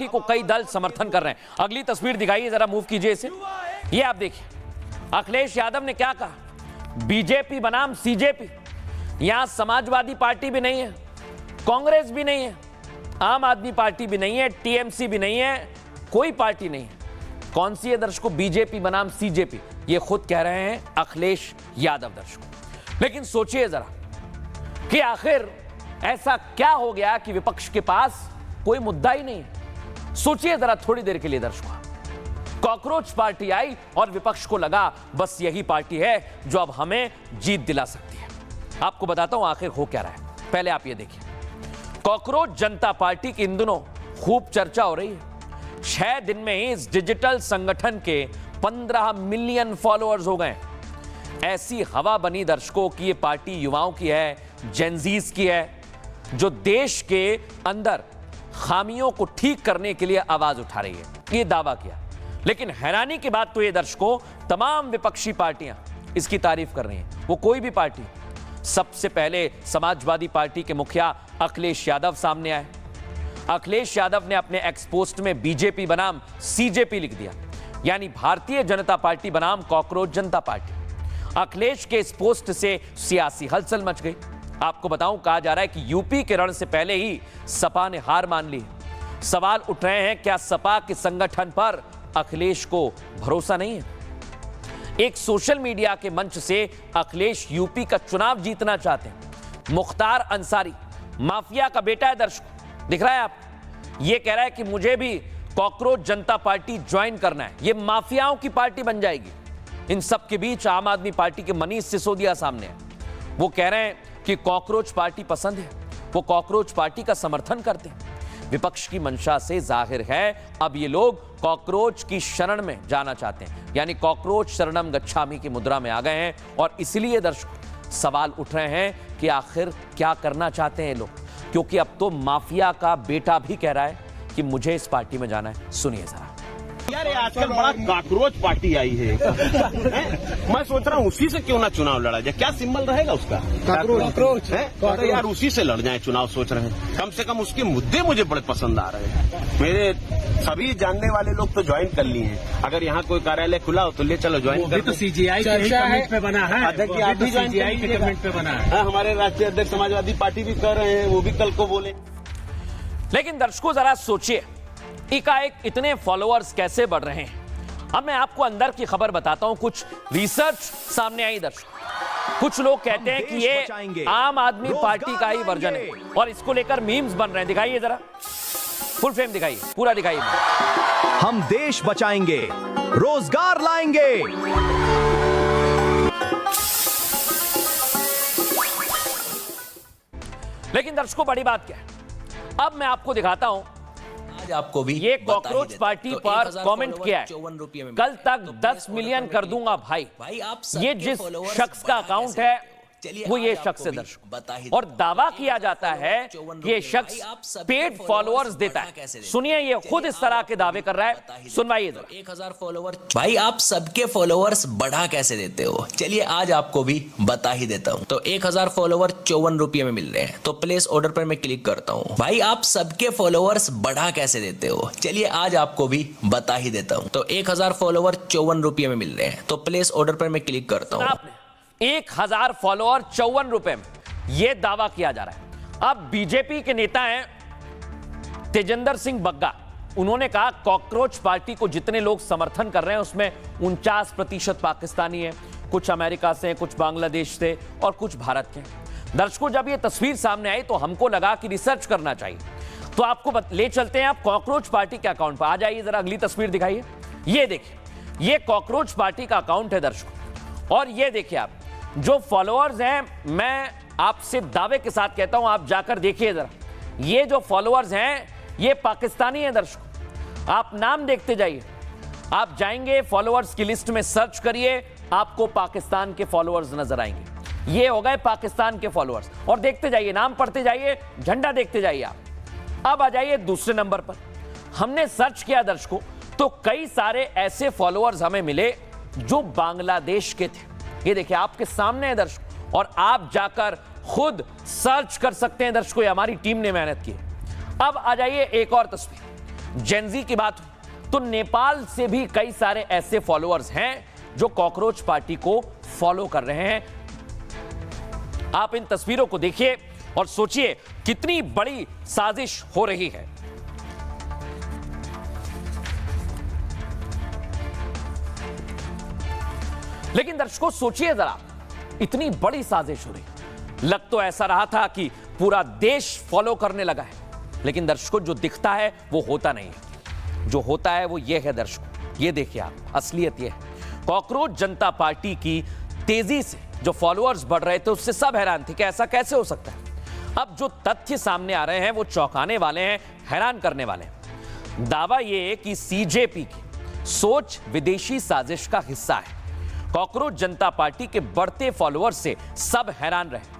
Party को कई दल समर्थन कर रहे हैं। अगली तस्वीर दिखाइए जरा, मूव कीजिए इसे। ये आप देखिए, अखिलेश यादव ने क्या कहा, बीजेपी बनाम सीजेपी। यहां समाजवादी पार्टी भी नहीं है, कांग्रेस भी नहीं है, आम आदमी पार्टी भी नहीं है, टीएमसी भी नहीं है, कोई पार्टी नहीं है। कौन सी है दर्शकों? बीजेपी बनाम सीजेपी। ये खुद कह रहे हैं अखिलेश यादव दर्शकों। लेकिन सोचिए जरा कि आखिर ऐसा क्या हो गया कि विपक्ष के पास कोई मुद्दा ही नहीं है। सोचिए जरा थोड़ी देर के लिए दर्शकों, कॉकरोच पार्टी आई और विपक्ष को लगा बस यही पार्टी है जो अब हमें जीत दिला सकती है। आपको बताता हूं आखिर हो क्या रहा है। पहले आप ये देखिए, कॉकरोच जनता पार्टी की इन दिनों खूब चर्चा हो रही है। 6 दिन में ही इस डिजिटल संगठन के 15 मिलियन फॉलोअर्स हो गए। ऐसी हवा बनी दर्शकों की ये पार्टी युवाओं की है, जेनजीज की है, जो देश के अंदर खामियों को ठीक करने के लिए आवाज उठा रही है। ये दावा किया। लेकिन हैरानी की बात तो ये दर्शकों, तमाम विपक्षी पार्टियां इसकी तारीफ कर रही हैं। वो कोई भी पार्टी, सबसे पहले समाजवादी पार्टी के मुखिया अखिलेश यादव सामने आए। अखिलेश यादव ने अपने एक्स पोस्ट में बीजेपी बनाम सीजेपी लिख दिया, यानी भारतीय जनता पार्टी बनाम कॉकरोच जनता पार्टी। अखिलेश के इस पोस्ट से सियासी हलचल मच गई। आपको बताऊं, कहा जा रहा है कि यूपी के रण से पहले ही सपा ने हार मान ली। सवाल उठ रहे हैं, क्या सपा के संगठन पर अखिलेश को भरोसा नहीं है? एक सोशल मीडिया के मंच से अखिलेश यूपी का चुनाव जीतना चाहते हैं। मुख्तार अंसारी माफिया का बेटा है दर्शकों, दिख रहा है आप। ये कह रहा है कि मुझे भी कॉकरोच जनता पार्टी ज्वाइन करना है, ये माफियाओं की पार्टी बन जाएगी। इन सब के बीच आम आदमी पार्टी के मनीष सिसोदिया सामने है। वो कह रहे हैं कि कॉकरोच पार्टी पसंद है, वो कॉकरोच पार्टी का समर्थन करते हैं। विपक्ष की मंशा से जाहिर है अब ये लोग कॉकरोच की शरण में जाना चाहते हैं, यानी कॉकरोच शरणम गच्छामि की मुद्रा में आ गए हैं। और इसलिए दर्शक सवाल उठ रहे हैं कि आखिर क्या करना चाहते हैं लोग, क्योंकि अब तो माफिया का बेटा भी कह रहा है कि मुझे इस पार्टी में जाना है। सुनिए जरा। यार ये आजकल बड़ा कॉकरोच पार्टी आई है, मैं सोच रहा हूँ उसी से क्यों ना चुनाव लड़ा जाए। क्या सिंबल रहेगा उसका? कॉकरोच है। तो यार उसी से लड़ जाए चुनाव, सोच रहे हैं। कम से कम उसके मुद्दे मुझे बड़े पसंद आ रहे हैं। मेरे सभी जानने वाले लोग तो ज्वाइन कर लिए हैं। अगर यहाँ कोई कार्यालय खुला हो तो ले चलो ज्वाइन कर। तो सीजीआई कमेंट पे बना है, अध्यक्ष आप भी ज्वाइन कमेंट पे बना है। हमारे राष्ट्रीय अध्यक्ष समाजवादी पार्टी भी कर रहे हैं, वो भी कल को बोले। लेकिन दर्शकों जरा सोचिए, एकाएक इतने फॉलोअर्स कैसे बढ़ रहे हैं? अब मैं आपको अंदर की खबर बताता हूं। कुछ रिसर्च सामने आई दर्शकों। कुछ लोग कहते हैं कि ये आम आदमी पार्टी का ही वर्जन है और इसको लेकर मीम्स बन रहे हैं। दिखाइए जरा, फुल फ्रेम दिखाइए, पूरा दिखाइए। हम देश बचाएंगे, रोजगार लाएंगे। लेकिन दर्शकों बड़ी बात क्या है, अब मैं आपको दिखाता हूं। आपको भी ये कॉकरोच पार्टी पर कमेंट किया है, कल तक 10 मिलियन कर दूंगा भाई। ये जिस शख्स का अकाउंट है वो ये शख्स है दर्शक, और दावा किया जाता है कि ये शख्स पेड फॉलोअर्स देता है। सुनिए, ये खुद इस तरह के दावे कर रहा है, सुनवाइए जरा। 1000 फॉलोअर भाई, आप सबके फॉलोअर्स बढ़ा कैसे देते हो? चलिए आज आपको भी बता ही देता हूं। तो 1000 फॉलोअर 54 रुपये में मिल रहे हैं। तो प्लेस ऑर्डर पर मैं क्लिक करता हूं। भाई आप सबके फॉलोअर्स बढ़ा कैसे देते हो? चलिए आज आपको भी बता ही देता हूं। तो 1000 फॉलोअर 54 रुपये में मिल रहे हैं। तो प्लेस ऑर्डर पर मैं क्लिक करता हूं। 1000 फॉलोअर 54 रुपए में, यह दावा किया जा रहा है। अब बीजेपी के नेता हैं तेजेंद्र सिंह बग्गा, उन्होंने कहा कॉकरोच पार्टी को जितने लोग समर्थन कर रहे हैं उसमें 49% पाकिस्तानी है, कुछ अमेरिका से, कुछ बांग्लादेश से और कुछ भारत के। दर्शकों जब यह तस्वीर सामने आई तो हमको लगा कि रिसर्च करना चाहिए, तो आपको ले चलते हैं आप कॉकरोच पार्टी के अकाउंट पर। आ जाइए जरा, अगली तस्वीर दिखाइए। ये देखिए, ये कॉकरोच पार्टी का अकाउंट है दर्शकों, और ये देखिए आप जो फॉलोअर्स हैं, मैं आपसे दावे के साथ कहता हूं, आप जाकर देखिए जरा। ये जो फॉलोअर्स हैं ये पाकिस्तानी हैं दर्शकों। आप नाम देखते जाइए, आप जाएंगे फॉलोअर्स की लिस्ट में सर्च करिए, आपको पाकिस्तान के फॉलोअर्स नजर आएंगे। ये हो गए पाकिस्तान के फॉलोअर्स, और देखते जाइए, नाम पढ़ते जाइए, झंडा देखते जाइए आप। अब आ जाइए दूसरे नंबर पर। हमने सर्च किया दर्शकों, तो कई सारे ऐसे फॉलोअर्स हमें मिले जो बांग्लादेश के थे। ये देखिए आपके सामने है दर्शकों, और आप जाकर खुद सर्च कर सकते हैं दर्शकों, ये हमारी टीम ने मेहनत की। अब आ जाइए एक और तस्वीर। जेनजी की बात हुई तो नेपाल से भी कई सारे ऐसे फॉलोअर्स हैं जो कॉकरोच पार्टी को फॉलो कर रहे हैं। आप इन तस्वीरों को देखिए और सोचिए कितनी बड़ी साजिश हो रही है। लेकिन दर्शकों सोचिए जरा, इतनी बड़ी साजिश हो रही, लग तो ऐसा रहा था कि पूरा देश फॉलो करने लगा है, लेकिन दर्शकों जो दिखता है वो होता नहीं है। जो होता है वो ये है दर्शकों, ये देखिए आप, असलियत ये है। कॉकरोच जनता पार्टी की तेजी से जो फॉलोअर्स बढ़ रहे थे उससे सब हैरान थे कि ऐसा कैसे हो सकता है। अब जो तथ्य सामने आ रहे हैं वो चौंकाने वाले हैं, हैरान करने वाले हैं। दावा ये है कि सीजेपी की सोच विदेशी साजिश का हिस्सा है। कॉकरोच जनता पार्टी के बढ़ते फॉलोअर्स से सब हैरान रहे।